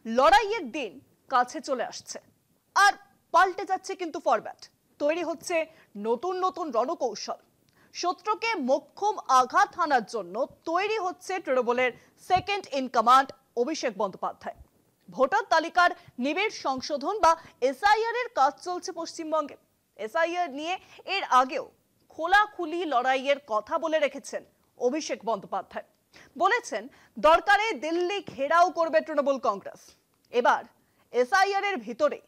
লড়াইয়ের দিন কাছে চলে আসছে আর পাল্টে যাচ্ছে কিন্তু ফরম্যাট। তৈরি হচ্ছে নতুন নতুন রণকৌশল। শত্রুকে মোক্ষম আঘাত হানার জন্য তৈরি হচ্ছে তৃণমূলের second in command Abhishek Bandyopadhyay. Voter তালিকার নিবিড় সংশোধন বা এসআইআর এর কাজ চলছে পশ্চিমবঙ্গে। এসআইআর নিয়ে এর আগেও খোলাখুলি লড়াইয়ের কথা বলে রেখেছেন অভিষেক বন্দ্যোপাধ্যায়। বলেছেন দরকারে দিল্লি ঘেরাও করবে তৃণমূল কংগ্রেস। এবার এসআইআর এর ভিতরে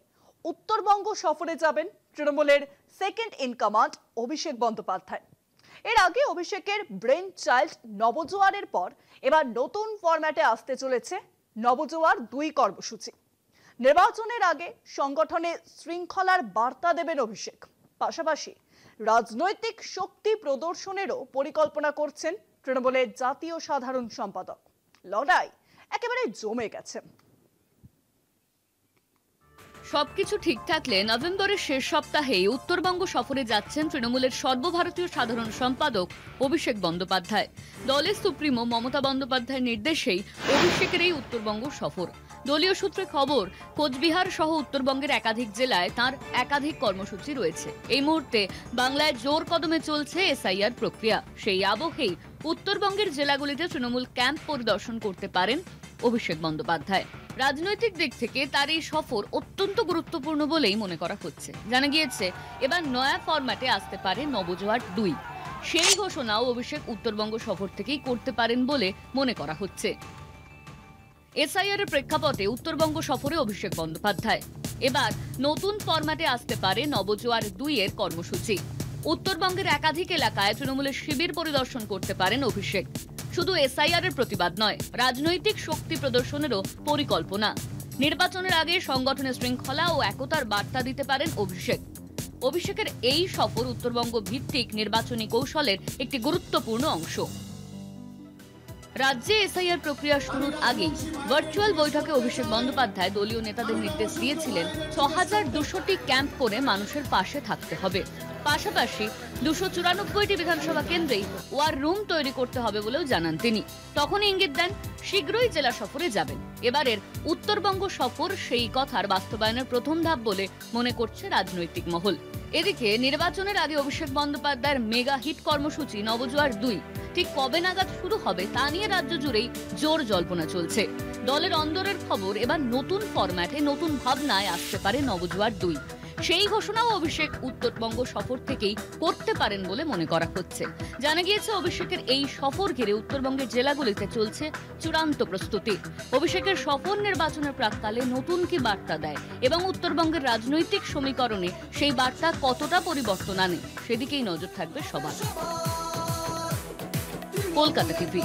উত্তরবঙ্গ সফরে যাবেন তৃণমূলের second in command Abhishek Bandyopadhyay. এর আগে অভিষেকের ব্রেন চাইল্ড নবজোয়ারের পর এবার নতুন ফরম্যাটে আসতে চলেছে নবজোয়ার 2 কর্মসূচি। নির্বাচনের আগে সংগঠনে শৃঙ্খলার বার্তা দেবেন অভিষেক। পাশাপাশি রাজনৈতিক শক্তি প্রদর্শনেরও পরিকল্পনা করছেন তৃণমূলের জাতীয় সাধারণ সম্পাদক। লড়াই একেবারে জমে গেছে। সবকিছু ঠিক থাকলে নভেম্বরের শেষ সপ্তাহে উত্তরবঙ্গ সফরে যাচ্ছেন তৃণমূলের সর্বভারতীয় সাধারণ সম্পাদক অভিষেক বন্দ্যোপাধ্যায়। দলের সুপ্রিমো মমতা বন্দ্যোপাধ্যায়ের নির্দেশেই অভিষেকের এই উত্তরবঙ্গ সফর। দলীয় সূত্রে খবর, কোচবিহার সহ উত্তরবঙ্গের একাধিক জেলায় তার একাধিক কর্মসূচি রয়েছে। এই মুহূর্তে বাংলায় জোর কদমে চলছে এসআইআর প্রক্রিয়া। সেই আবহেই উত্তরবঙ্গের জেলাগুলিতে তৃণমূল ক্যাম্প পরিদর্শন করতে পারেন অভিষেক বন্দ্যোপাধ্যায়। রাজনৈতিক দিক থেকে তার এই সফর অত্যন্ত গুরুত্বপূর্ণ বলেই মনে করা হচ্ছে। জানা গিয়েছে এবার নয়া ফরম্যাটে আসতে পারে নবজোয়ার 2। সেই ঘোষণাও অভিষেক উত্তরবঙ্গ সফর থেকেই করতে পারেন বলে মনে করা হচ্ছে। এসআইআর এর প্রেক্ষাপটে উত্তরবঙ্গ সফরে অভিষেক বন্দ্যোপাধ্যায়। এবার নতুন ফরম্যাটে আসতে পারে নবজোয়ার 2 এর কর্মসূচি। উত্তরবঙ্গের একাধিক এলাকায় তৃণমূলের শিবির পরিদর্শন করতে পারেন অভিষেক। শুধু এসআইআর এর প্রতিবাদ নয়, রাজনৈতিক শক্তি প্রদর্শনেরও পরিকল্পনা। নির্বাচনের আগে সংগঠনের শৃঙ্খলা ও একতার বার্তা দিতে পারেন অভিষেক। অভিষেকের এই সফর উত্তরবঙ্গ ভিত্তিক নির্বাচনী কৌশলের একটি গুরুত্বপূর্ণ অংশ। রাজ্যে এসআইআর প্রক্রিয়া শুরুর আগেই ভার্চুয়াল বৈঠকে অভিষেক বন্দ্যোপাধ্যায় দলীয় নেতাদের নির্দেশ দিয়েছিলেন 6200টি ক্যাম্প করে মানুষের পাশে থাকতে হবে। পাশাপাশি 294টি বিধানসভা কেন্দ্রেই ওয়ার রুম তৈরি করতে হবে বলেও জানান তিনি। তখন ইঙ্গিত দেন শীঘ্রই জেলা সফরে যাবেন। এবারের উত্তরবঙ্গ সফর সেই কথার বাস্তবায়নের প্রথম ধাপ বলে মনে করছে রাজনৈতিক মহল। এদিকে নির্বাচনের আগে অভিষেক বন্দ্যোপাধ্যায়ের মেগা হিট কর্মসূচি নবজোয়ার 2 ঠিক কবে নাগাদ শুরু হবে তা নিয়ে রাজ্য জুড়েই জোর জল্পনা চলছে। দলের অন্দরের খবর, এবার নতুন ফরম্যাটে নতুন ভাবনায় আসতে পারে নবজোয়ার 2। সেই ঘোষণাও অভিষেক উত্তরবঙ্গ সফর থেকেই করতে পারেন বলে মনে করা হচ্ছে। জানা গিয়েছে অভিষেকের এই সফর ঘিরে উত্তরবঙ্গের জেলাগুলিতে চলছে চূড়ান্ত প্রস্তুতি। অভিষেকের সফর নির্বাচনের প্রাক্কালে নতুন কি বার্তা দেয় এবং উত্তরবঙ্গের রাজনৈতিক সমীকরণে সেই বার্তা কতটা পরিবর্তন আনে, সেদিকেই নজর থাকবে সবার। কলকাতা টিভি।